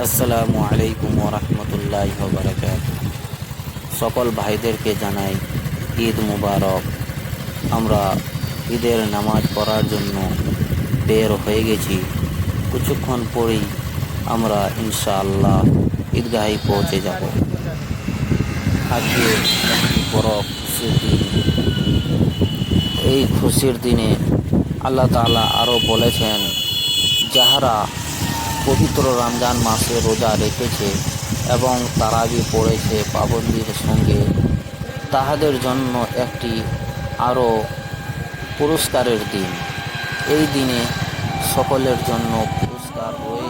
আসসালামু আলাইকুম ওরহমতুল্লাহি ওয়াবারাকাতুহু। সকল ভাইদেরকে জানাই ঈদ মুবারক। আমরা ঈদের নামাজ পড়ার জন্য বের হয়ে গেছি। কিছুক্ষণ পরেই আমরা ইনশাআল্লাহ ঈদগাহে পৌঁছে যাব। আজকে একটি বড় খুশির দিন। এই খুশির দিনে আল্লাহ তাআলা আরও বলেছেন, যাহারা পবিত্র রমজান মাসে রোজা রেখেছে এবং তারাবি পড়েছে পাবন্দির সঙ্গে, তাহাদের জন্য একটি আরও পুরস্কারের দিন। এই দিনে সকলের জন্য পুরস্কার রয়েছে।